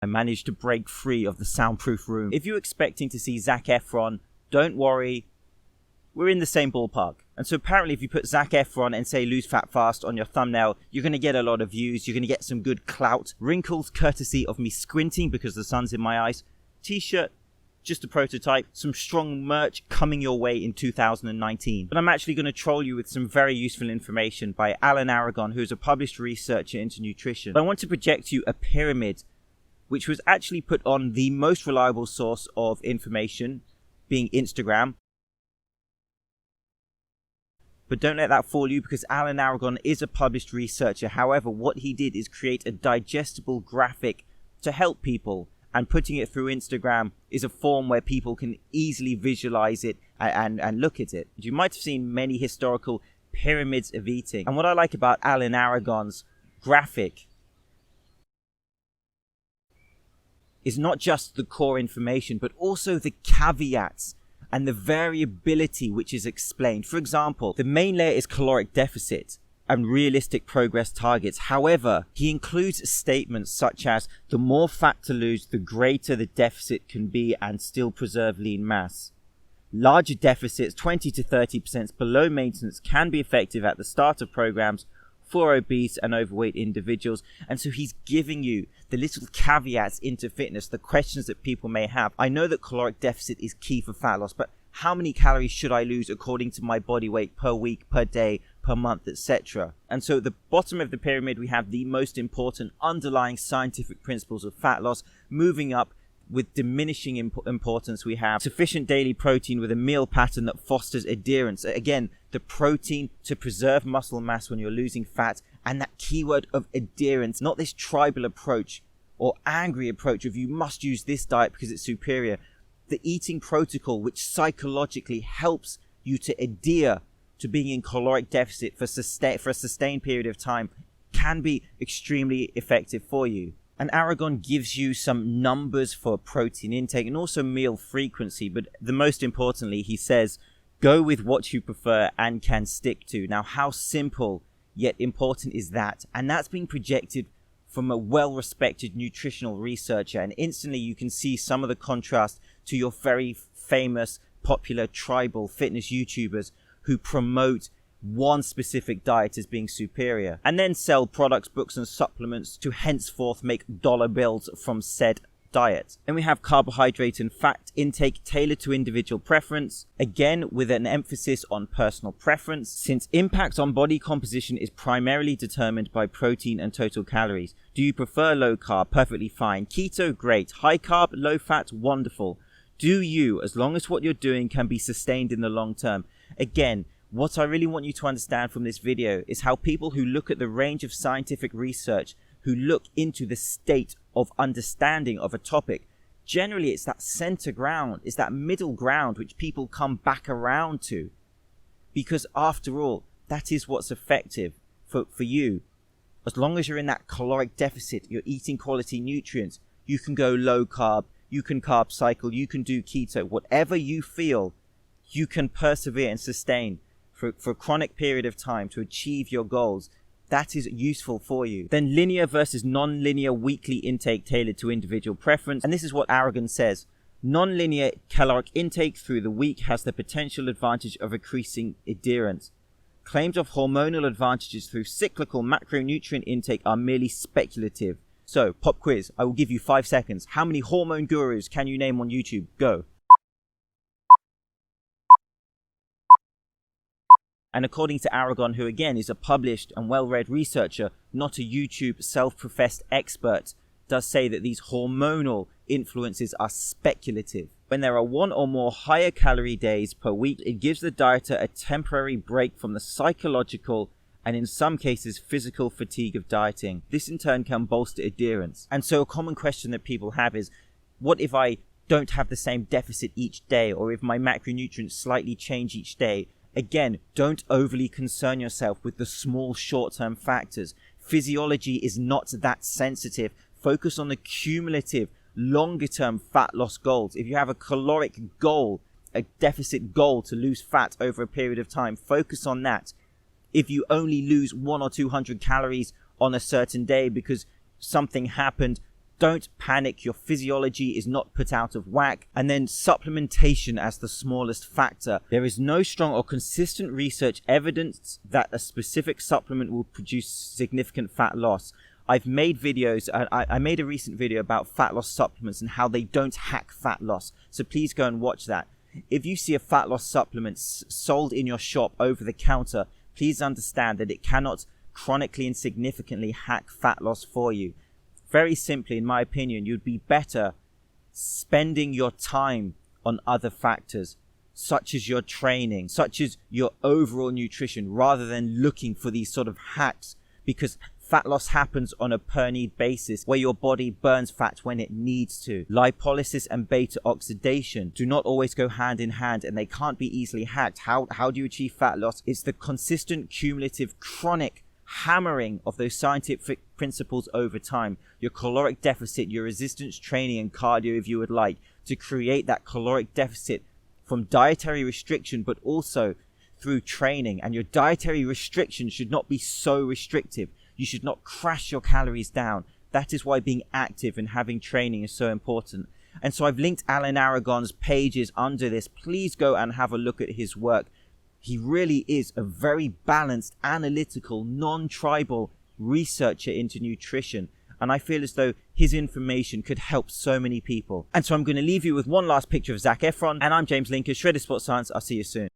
and managed to break free of the soundproof room. If you're expecting to see Zac Efron, don't worry, we're in the same ballpark. And so apparently if you put Zac Efron and say lose fat fast on your thumbnail, you're going to get a lot of views, you're going to get some good clout. Wrinkles courtesy of me squinting because the sun's in my eyes. T-shirt, just a prototype. Some strong merch coming your way in 2019. But I'm actually going to troll you with some very useful information by Alan Aragon, who's a published researcher into nutrition. But I want to project you a pyramid which was actually put on the most reliable source of information, being Instagram. But don't let that fool you, because Alan Aragon is a published researcher. However, what he did is create a digestible graphic to help people, and putting it through Instagram is a form where people can easily visualize it and look at it. You might have seen many historical pyramids of eating. And what I like about Alan Aragon's graphic is not just the core information, but also the caveats and the variability which is explained. For example, the main layer is caloric deficit and realistic progress targets. However, he includes statements such as the more fat to lose, the greater the deficit can be and still preserve lean mass. Larger deficits, 20 to 30% below maintenance, can be effective at the start of programs for obese and overweight individuals. And so he's giving you the little caveats into fitness, the questions that people may have. I know that caloric deficit is key for fat loss, but how many calories should I lose according to my body weight per week, per day, per month, etc.? And so at the bottom of the pyramid, we have the most important underlying scientific principles of fat loss. Moving up with diminishing importance, we have sufficient daily protein with a meal pattern that fosters adherence. Again, the protein to preserve muscle mass when you're losing fat, and that keyword of adherence, not this tribal approach or angry approach of you must use this diet because it's superior. The eating protocol which psychologically helps you to adhere to being in caloric deficit for a sustained period of time can be extremely effective for you. And Aragon gives you some numbers for protein intake and also meal frequency, but the most importantly, he says, go with what you prefer and can stick to. Now, how simple yet important is that? And that's being projected from a well-respected nutritional researcher, and instantly you can see some of the contrast to your very famous, popular tribal fitness YouTubers who promote one specific diet as being superior, and then sell products, books and supplements to henceforth make dollar bills from said diet. Then we have carbohydrate and fat intake tailored to individual preference, again with an emphasis on personal preference, since impact on body composition is primarily determined by protein and total calories. Do you prefer low carb? Perfectly fine. Keto? Great. High carb? Low fat? Wonderful. Do you, as long as what you're doing can be sustained in the long term. Again, what I really want you to understand from this video is how people who look at the range of scientific research, who look into the state of understanding of a topic, generally it's that center ground, it's that middle ground which people come back around to. Because after all, that is what's effective for you. As long as you're in that caloric deficit, you're eating quality nutrients, you can go low carb, you can carb cycle, you can do keto, whatever you feel, you can persevere and sustain for a chronic period of time to achieve your goals. That is useful for you. Then linear versus non-linear weekly intake tailored to individual preference. And this is what Aragon says. Non-linear caloric intake through the week has the potential advantage of increasing adherence. Claims of hormonal advantages through cyclical macronutrient intake are merely speculative. So, pop quiz. I will give you 5 seconds. How many hormone gurus can you name on YouTube? Go. And according to Aragon, who again is a published and well-read researcher, not a YouTube self-professed expert, does say that these hormonal influences are speculative. When there are one or more higher calorie days per week, it gives the dieter a temporary break from the psychological and in some cases physical fatigue of dieting. This in turn can bolster adherence. And so a common question that people have is, what if I don't have the same deficit each day, or if my macronutrients slightly change each day? Again, don't overly concern yourself with the small short-term factors. Physiology is not that sensitive. Focus on the cumulative, longer-term fat loss goals. If you have a caloric goal, a deficit goal to lose fat over a period of time, focus on that. If you only lose 100 or 200 calories on a certain day because something happened, Don't panic, your physiology is not put out of whack. And then supplementation as the smallest factor. There is no strong or consistent research evidence that a specific supplement will produce significant fat loss. I've made videos, I made a recent video about fat loss supplements and how they don't hack fat loss. So please go and watch that. If you see a fat loss supplement sold in your shop over the counter, please understand that it cannot chronically and significantly hack fat loss for you. Very simply, in my opinion, you'd be better spending your time on other factors, such as your training, such as your overall nutrition, rather than looking for these sort of hacks, because fat loss happens on a per need basis where your body burns fat when it needs to. Lipolysis and beta oxidation do not always go hand in hand, and they can't be easily hacked. How do you achieve fat loss? It's the consistent, cumulative, chronic hammering of those scientific principles over time. Your caloric deficit, your resistance training and cardio, if you would like, to create that caloric deficit from dietary restriction, but also through training. And your dietary restriction should not be so restrictive. You should not crash your calories down. That is why being active and having training is so important. And so I've linked Alan Aragon's pages under this. Please go and have a look at his work. He really is a very balanced, analytical, non-tribal researcher into nutrition. And I feel as though his information could help so many people. And so I'm going to leave you with one last picture of Zac Efron. And I'm James Linker, Shredded Sports Science. I'll see you soon.